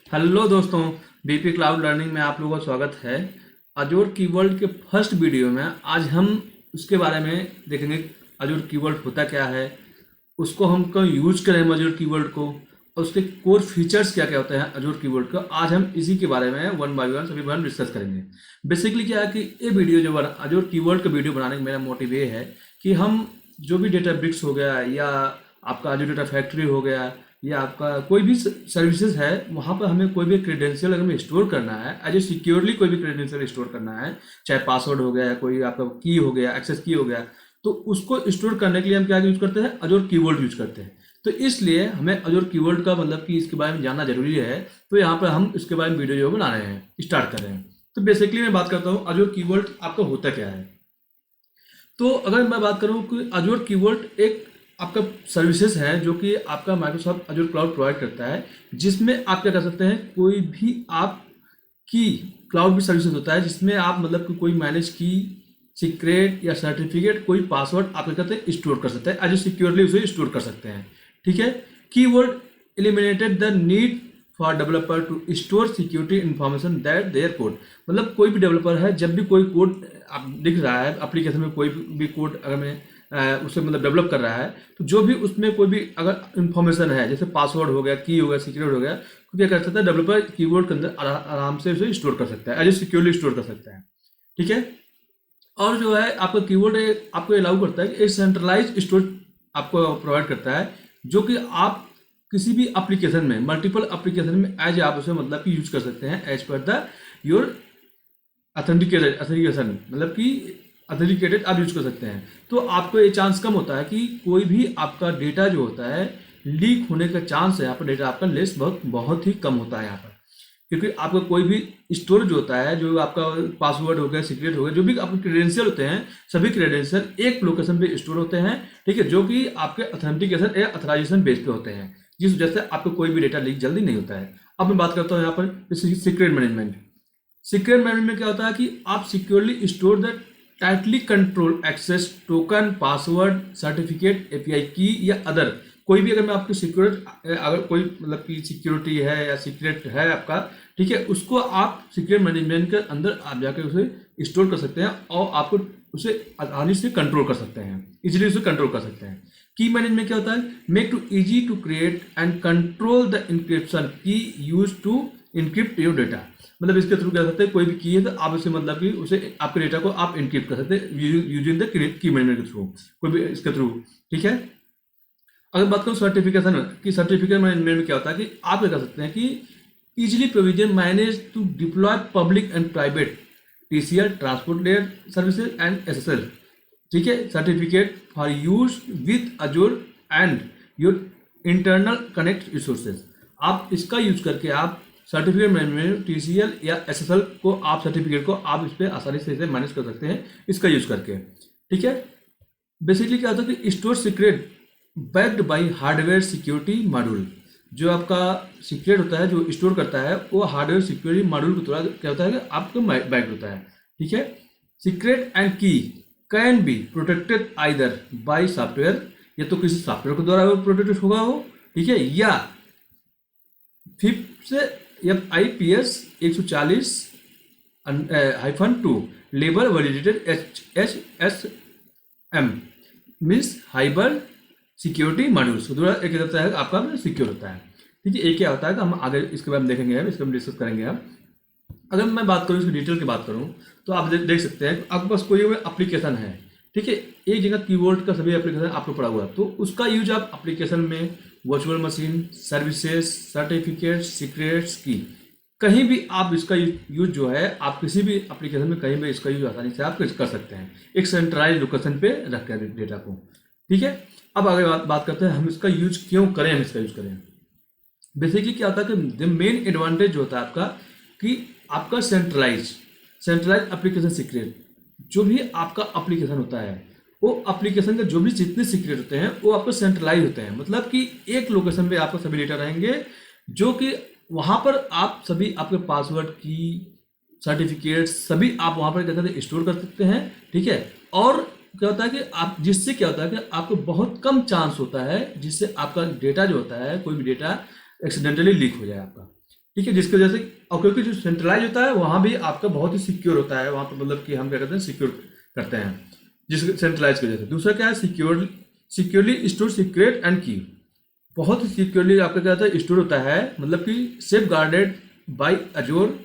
Hello दोस्तों, BP cloud learning में आप लोगों का स्वागत है। अजोर कीवर्ड के फर्स्ट वीडियो में आज हम उसके बारे में देखेंगे। अजोर कीवर्ड होता क्या है, उसको हम क्यों यूज करें अजोर कीवर्ड को, और उसके कोर फीचर्स क्या क्या होते हैं अजोर कीवर्ड का। आज हम इसी के बारे में वन बाय वन सभी बारे में डिस्कस करेंगे। बेसिकली क्या है कि ये वीडियो जो बना अजोर कीवर्ड का वीडियो बनाने का मेरा मोटिव ये है कि हम जो भी डेटा ब्रिक्स हो गया या आपका अजोर डेटा फैक्ट्री हो गया या आपका कोई भी सर्विसेज है, वहाँ पर हमें कोई भी क्रेडेंशियल अगर हमें स्टोर करना है, एज ए सिक्योरली कोई भी क्रेडेंशियल स्टोर करना है, चाहे पासवर्ड हो गया, कोई आपका की हो गया, एक्सेस की हो गया, तो उसको स्टोर करने के लिए हम क्या यूज करते हैं, अजोर कीवर्ड यूज करते हैं। तो इसलिए हमें अजोर कीवर्ड का मतलब कि इसके बारे में जानना जरूरी है। तो यहाँ पर हम इसके बारे में वीडियो जो बना रहे हैं, स्टार्ट कर रहे हैं। तो बेसिकली मैं बात करता हूँ अजोर कीवर्ड आपका होता क्या है। तो अगर मैं बात करूं कि अजूर कीवर्ड एक आपका सर्विसेज है जो कि आपका माइक्रोसॉफ्ट अजूर क्लाउड प्रोवाइड करता है, जिसमें आप क्या कर सकते हैं, कोई भी आप की क्लाउड भी सर्विसेज होता है जिसमें आप मतलब कि कोई मैनेज की, सीक्रेट या सर्टिफिकेट, कोई पासवर्ड आप क्या करते हैं स्टोर कर सकते हैं, एज सिक्योरली उसे स्टोर कर सकते हैं। ठीक है। Keyword eliminated the need for developer to store security information that their code. मतलब कोई भी डेवलपर है, जब भी कोई कोड आप दिख रहा है एप्लीकेशन में, कोई भी कोड अगर मैं उसे मतलब डेवलप कर रहा है, तो जो भी उसमें कोई भी अगर इन्फॉर्मेशन है, जैसे पासवर्ड हो गया, की हो गया, सीक्रेट हो गया, तो क्या कर सकता है डेवलपर कीवर्ड के अंदर आराम से उसे स्टोर कर सकता है, एज सिक्योरली स्टोर कर सकता है। ठीक है। और जो है आपका कीवर्ड आपको अलाउ करता है कि एक सेंट्रलाइज स्टोरेज आपको प्रोवाइड करता है, जो कि आप किसी भी एप्लीकेशन में, मल्टीपल एप्लीकेशन में एज आप उसे मतलब कि यूज कर सकते हैं as per the your authentication, मतलब कि अथेंटिकेटेड आप यूज कर सकते हैं। तो आपको ये चांस कम होता है कि कोई भी आपका डेटा जो होता है लीक होने का चांस है, यहाँ पर डेटा आपका लेस बहुत बहुत ही कम होता है यहाँ पर। क्योंकि आपका कोई भी स्टोरेज होता है, जो आपका पासवर्ड हो गया, सीक्रेट हो गया, जो भी आपके क्रेडेंशियल होते हैं, सभी क्रेडेंशियल एक लोकेशन पे स्टोर होते हैं। ठीक है। जो कि आपके अथेंटिकेशन या अथराइजेशन बेस पे होते हैं, जिस वजह से आपको कोई भी डेटा लीक जल्दी नहीं होता है। अब मैं बात करता हूँ यहाँ पर सीक्रेट मैनेजमेंट। सीक्रेट मैनेजमेंट में क्या होता है कि आप securely store the tightly control access token, password, certificate, API key या अदर कोई भी, अगर मैं आपकी सिक्योरिटी, अगर कोई मतलब कि सिक्योरिटी है या सीक्रेट है आपका, ठीक है, उसको आप सीक्रेट मैनेजमेंट के अंदर आप जाकर उसे स्टोर कर सकते हैं और आपको उसे आसानी से कंट्रोल कर सकते हैं, इजीली उसे कंट्रोल कर सकते हैं। की मैनेजमेंट क्या होता है, make to easy to create and control the encryption key use to encrypt your data. मतलब इसके थ्रू क्या कर सकते हैं, कोई भी की है तो आप उसे मतलब कि उसे आपके डेटा को आप इनक्रिप्ट कर सकते हैं यूजिंग द की मैनेजमेंट के थ्रू, कोई भी इसके थ्रू। ठीक है। अगर बात करूँ सर्टिफिकेशन की, सर्टिफिकेट मैनेजमेंट में क्या होता है कि आप क्या कर सकते हैं कि easily provision manage to deploy public and private TCL, transport layer services and SSL. ठीक है। Certificate for use with Azure and your internal connect resources. आप इसका यूज करके आप सर्टिफिकेट मैनेजमेंट, टीसीएल या एसएसएल को, आप सर्टिफिकेट को आप इस पर आसानी से इसे मैनेज कर सकते हैं इसका यूज करके। ठीक है। बेसिकली क्या होता है कि store secret backed by hardware security module. जो आपका सीक्रेट होता है, जो स्टोर करता है, वो हार्डवेयर सिक्योरिटी मॉड्यूल के द्वारा क्या होता है कि आपको बैक्ड होता है। ठीक है। सीक्रेट एंड की can be protected either by software, या तो किसी सॉफ्टवेयर के द्वारा वो प्रोटेक्टेड होगा वो, ठीक है, या फिफ्थ से एफ आई पी एस 140-2 लेबर validated H S M means hyper security modules द्वारा एक होता है आपका सिक्योर होता है। ठीक है। एक क्या होता है कि हम आगे इसके बारे में देखेंगे, इसके बारे में डिस्कस करेंगे हम। अगर मैं बात करूँ, इसकी डिटेल की बात करूँ, तो आप देख सकते हैं आपके पास कोई एप्लीकेशन है, ठीक है, एक जगह कीवर्ड का सभी एप्लीकेशन आपको पड़ा हुआ है, तो उसका यूज आप एप्लीकेशन में, virtual machine, services, certificate, secrets की, कहीं भी आप इसका यूज जो है, आप किसी भी एप्लीकेशन में कहीं भी इसका यूज आसानी से आप कर सकते हैं, एक सेंट्रलाइज लोकेशन पे रख कर डेटा को। ठीक है। अब आगे बात करते हैं हम इसका यूज क्यों करें, हम इसका यूज करें। बेसिकली क्या होता है कि द मेन एडवांटेज जो होता है आपका कि आपका सेंट्रलाइज एप्लीकेशन सीक्रेट, जो भी आपका एप्लीकेशन होता है, वो एप्लीकेशन के जो भी जितने सीक्रेट होते हैं वो आपको सेंट्रलाइज होते हैं। मतलब कि एक लोकेशन पे आपका सभी डेटा रहेंगे, जो कि वहां पर आप सभी आपके पासवर्ड की, सर्टिफिकेट सभी आप वहां पर क्या कहते हैं स्टोर कर सकते हैं। ठीक है। और क्या होता है कि आप, जिससे क्या होता है कि आपको बहुत कम चांस होता है जिससे आपका डेटा जो होता है, कोई भी डेटा एक्सीडेंटली लीक हो जाए आपका। ठीक है, जिसकी वजह से, और क्योंकि जो सेंट्रलाइज होता है वहाँ भी आपका बहुत ही सिक्योर होता है, वहाँ पर मतलब कि हम क्या करते हैं, सिक्योर करते हैं जिस सेंट्रलाइज की वजह से। दूसरा क्या है, सिक्योरली स्टोर सीक्रेट एंड की, बहुत ही सिक्योरली आपका क्या होता है, स्टोर होता है, मतलब कि safeguarded by Azure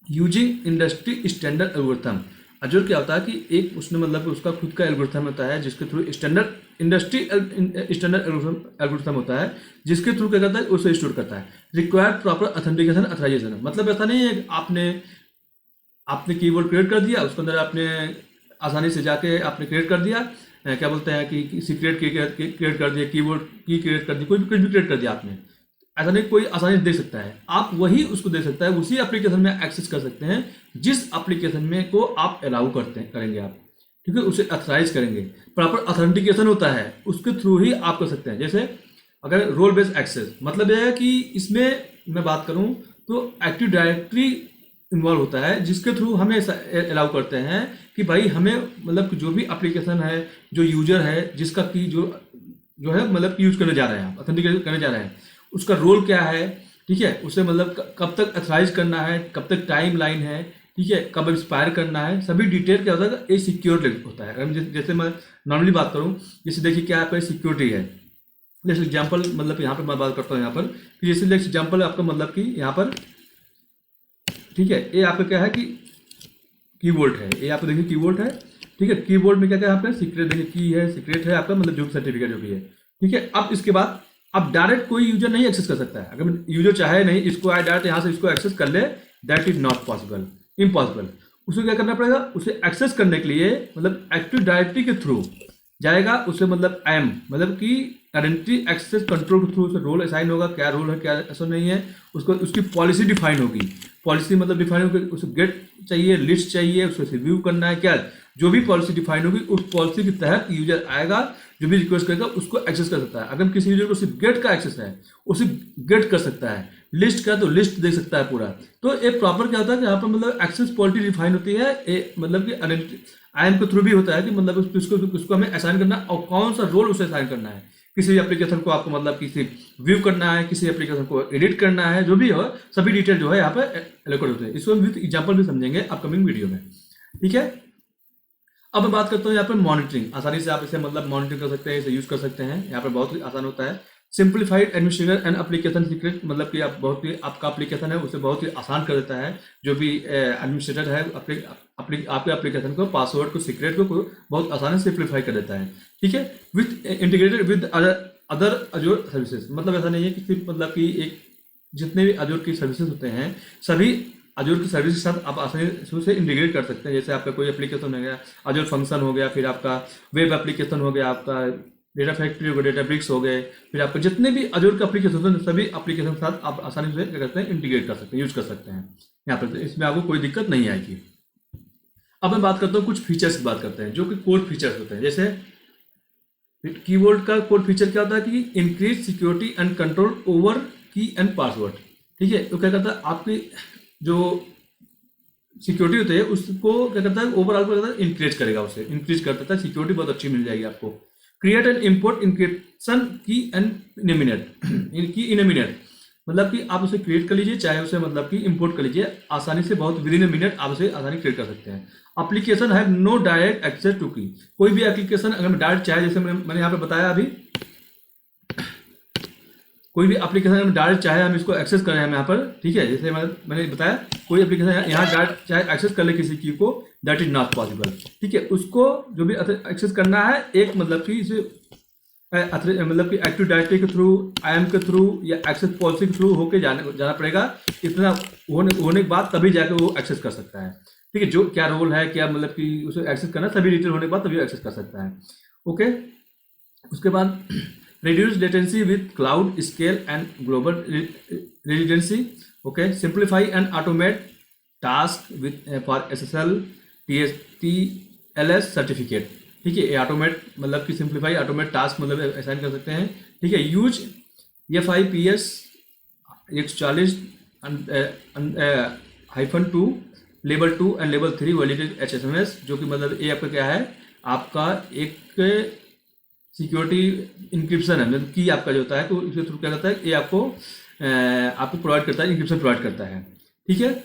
using industry standard algorithm. Azure क्या होता है कि एक उसने मतलब उसका खुद का एल्गोरिथम होता है जिसके through standard industry standard algorithm होता है, जिसके थ्रू क्या करता है, उसे स्टोर करता है। रिक्वायर्ड प्रॉपर ऑथेंटिकेशन अथराइजेशन, मतलब ऐसा नहीं है कि आपने कीवर्ड क्रिएट कर दिया, उसके अंदर आपने आसानी से जाके आपने क्रिएट कर दिया, क्या बोलते हैं कि सीक्रेट की क्रिएट कर दिया, कीवर्ड की क्रिएट कर दी, कोई भी कुछ भी क्रिएट कर दिया आपने, ऐसा नहीं कोई आसानी से देख सकता है। आप वही उसको दे सकता है, उसी एप्लीकेशन में एक्सेस कर सकते हैं जिस एप्लीकेशन में को आप अलाउ करेंगे आप, ठीक है, उसे अथराइज करेंगे। प्रॉपर ऑथेंटिकेशन होता है, उसके थ्रू ही आप कर सकते हैं। जैसे अगर रोल बेस्ड एक्सेस, मतलब यह है कि इसमें मैं बात करूं तो एक्टिव डायरेक्टरी इन्वॉल्व होता है, जिसके थ्रू हमें अलाउ करते हैं कि भाई हमें मतलब कि जो भी एप्लीकेशन है, जो यूजर है, जिसका की जो है मतलब यूज करने जा रहे हैं, आप ऑथेंटिकेट करने जा रहे हैं, उसका रोल क्या है, ठीक है, उसे मतलब कब तक अथराइज करना है, कब तक टाइम लाइन है, ठीक है, कब एक्सपायर करना है, सभी डिटेल क्या होता है, ये सिक्योर होता है। अगर जैसे मैं नॉर्मली बात करूं, जैसे देखिए क्या आपका सिक्योरिटी है, जैसे एग्जाम्पल मतलब यहाँ पर मैं बात करता हूँ यहाँ पर कि जैसे एग्जाम्पल आपका मतलब कि यहाँ पर, ठीक है, ये आपका क्या है कि कीबोर्ड है, ये आपको देखिए कीबोर्ड है, ठीक है, कीबोर्ड में क्या क्या है आपका सीक्रेट, देखिए की है, सीक्रेट है आपका, मतलब जो सर्टिफिकेट जो भी है, ठीक है। अब इसके बाद अब डायरेक्ट कोई यूजर नहीं एक्सेस कर सकता है, अगर यूजर चाहे नहीं इसको आए डायरेक्ट यहाँ से इसको एक्सेस कर ले, that is not possible, impossible. उसे क्या करना पड़ेगा, उसे एक्सेस करने के लिए मतलब एक्टिव डायरेक्टरी के थ्रू जाएगा, उसे मतलब एम मतलब कि आइडेंटिटी एक्सेस कंट्रोल के थ्रू उसे रोल असाइन होगा, क्या रोल है क्या ऐसा नहीं है, उसको उसकी पॉलिसी डिफाइन होगी, पॉलिसी मतलब डिफाइन होगी, उसे गेट चाहिए, लिस्ट चाहिए, उसको रिव्यू करना है, क्या जो भी पॉलिसी डिफाइन होगी उस पॉलिसी के तहत यूजर आएगा, जो भी रिक्वेस्ट करेगा उसको एक्सेस कर सकता है। अगर किसी यूजर को सिर्फ गेट का एक्सेस है, उसे गेट कर सकता है, लिस्ट का तो लिस्ट देख सकता है पूरा। तो एक प्रॉपर क्या होता है कि यहाँ पर मतलब एक्सेस पॉलिसी डिफाइन होती है, मतलब कि आइडेंटिटी आईएम के थ्रू भी होता है कि मतलब उसको हमें असाइन करना और कौन सा रोल उसे असाइन करना है, किसी भी एप्लीकेशन को आपको मतलब किसी व्यू करना है, किसी एप्लीकेशन को एडिट करना है, जो भी हो सभी डिटेल जो है यहाँ पे एलोकेट होते हैं। इसको हम विद एग्जांपल भी समझेंगे अपकमिंग वीडियो में, ठीक है। अब मैं बात करता हूँ यहाँ पर मॉनिटरिंग, आसानी से आप इसे मतलब मॉनिटरिंग कर सकते हैं, इसे यूज कर सकते हैं, यहाँ पर बहुत ही आसान होता है। Simplified administrator and application secret, मतलब कि आप बहुत ही आपका एप्लीकेशन है उसे बहुत ही आसान कर देता है, जो भी एडमिनिस्ट्रेटर है आपके एप्लीकेशन को, पासवर्ड को, सीक्रेट को बहुत आसानी से सिंप्लीफाई कर देता है, ठीक है, with integrated with other Azure services. मतलब ऐसा नहीं है कि सिर्फ मतलब कि एक जितने भी अजोर की सर्विसेज होते हैं सभी अजोर की सर्विस के साथ आप आसानी से इंटीग्रेट कर सकते हैं। जैसे आपका कोई एप्लीकेशन हो गया, अजोर फंक्शन हो गया, फिर आपका वेब एप्लीकेशन हो गया, आपका डेटा फैक्ट्री हो गया, डेटा ब्रिक्स हो गए, फिर आपके जितने भी अजोर के एप्लीकेशन होते हैं सभी एप्लीकेशन के साथ आप आसानी से क्या करते हैं, इंटीग्रेट कर सकते हैं, यूज कर सकते हैं यहाँ पर, इसमें आपको कोई दिक्कत नहीं आएगी। अब मैं बात करता हूँ कुछ फीचर्स की बात करते हैं जो कि कोर फीचर्स होते हैं। जैसे कीवर्ड का कोर फीचर क्या होता है कि increase security and control over की एंड पासवर्ड, ठीक है। तो क्या करता है आपकी जो सिक्योरिटी होती है उसको क्या करता है, ओवरऑल क्या करता है, इंक्रीज करेगा, उसे इंक्रीज कर देता है, सिक्योरिटी बहुत अच्छी मिल जाएगी आपको। क्रिएट एंड इम्पोर्ट इंक्रिप्शन की एंड इन ए मिनट, मतलब कि आप उसे क्रिएट कर लीजिए, चाहे उसे मतलब कि इंपोर्ट कर लीजिए आसानी से, बहुत विद इन ए मिनट आप उसे आसानी क्रिएट कर सकते हैं। Application have no direct access to key, कोई भी एप्लीकेशन अगर मैं डायरेक्ट चाहे, जैसे मैंने यहाँ पे बताया अभी, कोई भी एप्लीकेशन हम डायरेक्ट चाहे हम इसको एक्सेस करें हम यहाँ पर, ठीक है, जैसे मैंने बताया कोई एप्लीकेशन यहाँ डायरेक्ट चाहे एक्सेस कर ले किसी की को, दैट इज नॉट पॉसिबल, ठीक है। उसको जो भी एक्सेस करना है एक मतलब कि इसे मतलब कि एक्टिव डायरेक्टरी के थ्रू, आईएम के थ्रू या एक्सेस पॉलिसी के थ्रू होके जाना पड़ेगा, इतना होने के बाद तभी जाके वो एक्सेस कर सकता है, ठीक है। जो क्या रोल है, क्या मतलब कि उसे एक्सेस करना, सभी डिटेल होने के बाद तभी एक्सेस कर सकता है, ओके। उसके बाद reduce latency with cloud scale and global redundancy, okay, simplify and automate task with for SSL TLS certificate, ठीक है। ऑटोमेट मतलब कि सिंप्लीफाई ऑटोमेट टास्क मतलब असाइन कर सकते हैं, ठीक है। Use FIPS 140 -2 level 2 and level 3 validated HSMS, जो कि मतलब ये आपका क्या है, आपका एक सिक्योरिटी इंक्रिप्शन है, मतलब की आपका जो होता है तो इसके थ्रू क्या करता है, ये आपको आपको प्रोवाइड करता है, इंक्रिप्शन प्रोवाइड करता है। ठीक है।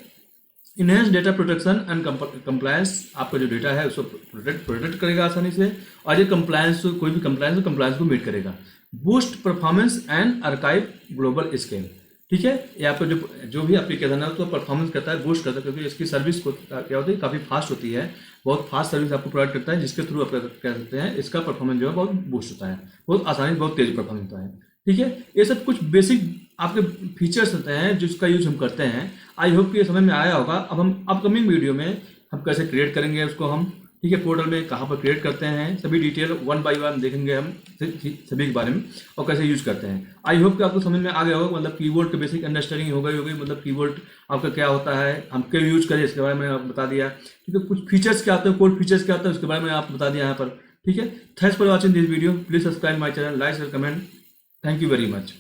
Enhance data protection and compliance, आपका जो डेटा है उसको प्रोटेक्ट करेगा आसानी से, और ये कंप्लायंस, कोई भी कंप्लायंस को मीट करेगा। Boost performance and archive global scale. ठीक है, ये आपका जो भी एप्लीकेशन है उसको परफॉर्मेंस करता है, बूस्ट करता है, क्योंकि इसकी सर्विस को क्या होती है, काफ़ी फास्ट होती है, बहुत फास्ट सर्विस आपको प्रोवाइड करता है, जिसके थ्रू आप कह सकते हैं इसका परफॉर्मेंस जो है बहुत बूस्ट होता है, बहुत आसानी से बहुत तेज परफॉर्मेंस होता है। ठीक है, ये सब कुछ बेसिक आपके फीचर्स होते हैं जिसका यूज हम करते हैं। आई होप कि ये समझ में आया होगा। अब हम अपकमिंग वीडियो में हम कैसे क्रिएट करेंगे उसको हम, ठीक है, पोर्टल में कहाँ पर क्रिएट करते हैं, सभी डिटेल 1 बाय 1 देखेंगे हम सभी के बारे में, और कैसे यूज करते हैं। आई होप कि आपको समझ में आ गया होगा, मतलब कीवर्ड की बेसिक अंडरस्टैंडिंग हो गई, मतलब कीवर्ड आपका क्या होता है, हम क्यों यूज करें इसके बारे में आपको बता दिया। ठीक है, कुछ फीचर्स क्या होते हैं, कोड फीचर्स क्या होता है उसके बारे में आपको बता दिया यहाँ पर। ठीक है, thanks for watching this video, please subscribe my channel, like share comment, thank you very much.